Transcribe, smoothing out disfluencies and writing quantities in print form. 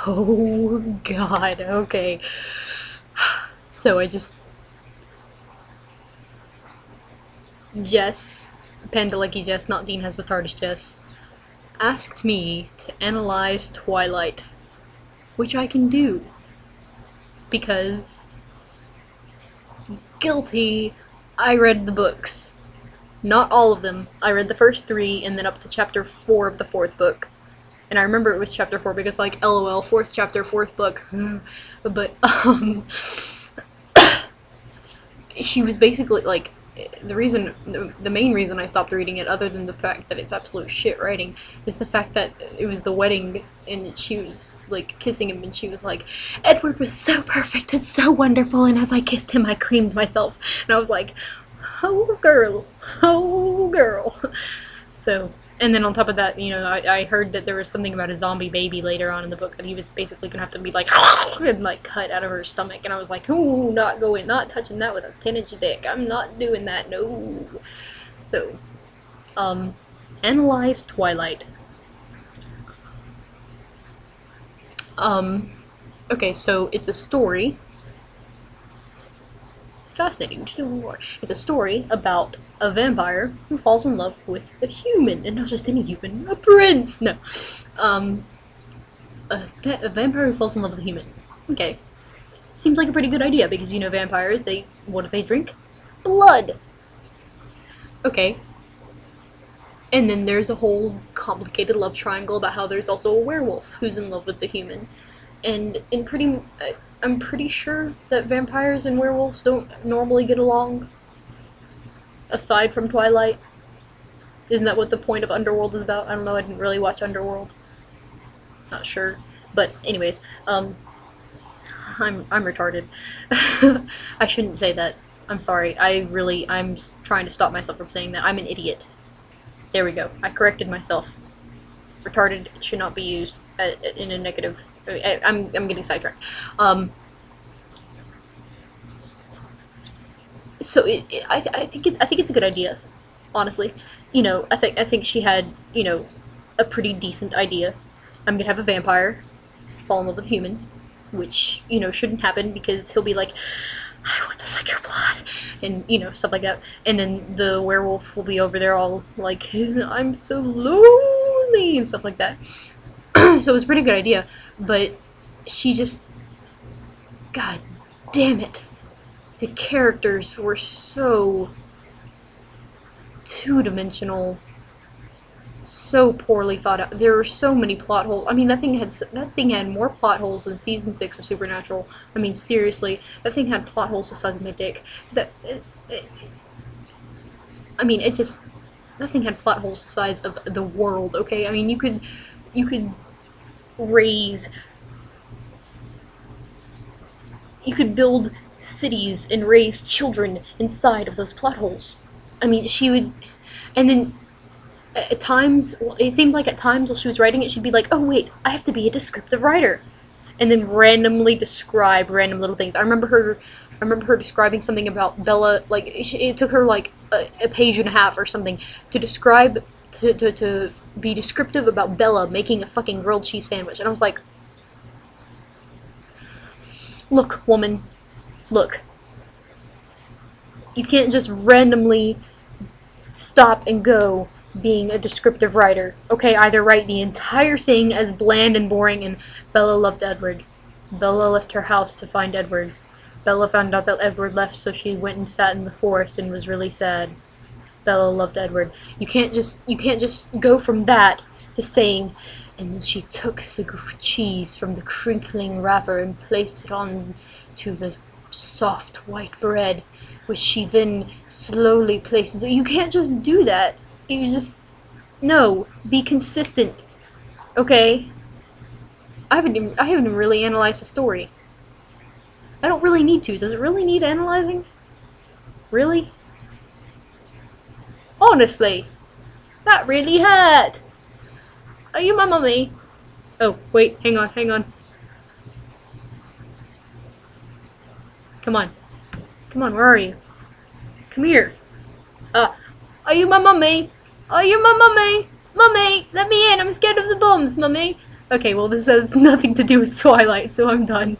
Oh god, okay. So Jess, Pandalecki Jess, not Dean has the TARDIS Jess, asked me to analyze Twilight, which I can do. Because, guilty, I read the books. Not all of them. I read the first 3 and then up to chapter 4 of the 4th book. And I remember it was chapter 4 because, like, LOL, 4th chapter, 4th book. But, she was basically, like, the main reason I stopped reading it, other than the fact that it's absolute shit writing, is the fact that it was the wedding and she was, like, kissing him and she was like, Edward was so perfect and so wonderful, and as I kissed him I creamed myself. And I was like, oh girl, oh girl. So, and then on top of that, you know, I heard that there was something about a zombie baby later on in the book that he was basically gonna have to be like, and like cut out of her stomach, and I was like, ooh, not touching that with a 10-inch dick. I'm not doing that, no. So, analyze Twilight. Okay, so it's a story. Fascinating to know more. It's a story about a vampire who falls in love with a human, and not just any human, a prince. No, a vampire who falls in love with a human. Okay, seems like a pretty good idea because, you know, vampires, what do they drink? Blood. Okay, and then there's a whole complicated love triangle about how there's also a werewolf who's in love with the human, and I'm pretty sure that vampires and werewolves don't normally get along, aside from Twilight. Isn't that what the point of Underworld is about? I don't know, I didn't really watch Underworld. Not sure. But anyways, I'm retarded. I shouldn't say that. I'm sorry. I'm trying to stop myself from saying that. I'm an idiot. There we go. I corrected myself. Retarded should not be used in a negative. I'm getting sidetracked. So I think it's a good idea, honestly. You know, I think she had, you know, a pretty decent idea. I'm gonna have a vampire fall in love with a human, which, you know, shouldn't happen because he'll be like, I want to suck your blood, and, you know, stuff like that. And then the werewolf will be over there all like, I'm so lonely and stuff like that. So it was a pretty good idea, but she just, god damn it, the characters were so two-dimensional, so poorly thought out. There were so many plot holes. I mean, that thing had more plot holes than season 6 of Supernatural. I mean, seriously, that thing had plot holes the size of my dick. I mean, that thing had plot holes the size of the world. Okay, I mean, you could build cities and raise children inside of those plot holes. I mean, she would, and then at times, it seemed like at times while she was writing it, she'd be like, oh wait, I have to be a descriptive writer, and then randomly describe random little things. I remember her describing something about Bella, like, it took her like a page and a half or something to describe, to be descriptive about Bella making a fucking grilled cheese sandwich, and I was like, look, woman, look, you can't just randomly stop and go being a descriptive writer. Okay, either write the entire thing as bland and boring and Bella loved Edward. Bella left her house to find Edward. Bella found out that Edward left, so she went and sat in the forest and was really sad. Bella loved Edward. You can't just go from that to saying, and then she took the cheese from the crinkling wrapper and placed it on to the soft white bread, which she then slowly places. You can't just do that. You just, no, be consistent, okay? I haven't even really analyzed the story. I don't really need to. Does it really need analyzing? Really? Honestly, that really hurt. Are you my mummy? Oh, wait, hang on. Come on, where are you? Come here. Are you my mummy? Are you my mummy? Mummy, let me in, I'm scared of the bombs, mummy. Okay, well this has nothing to do with Twilight, so I'm done.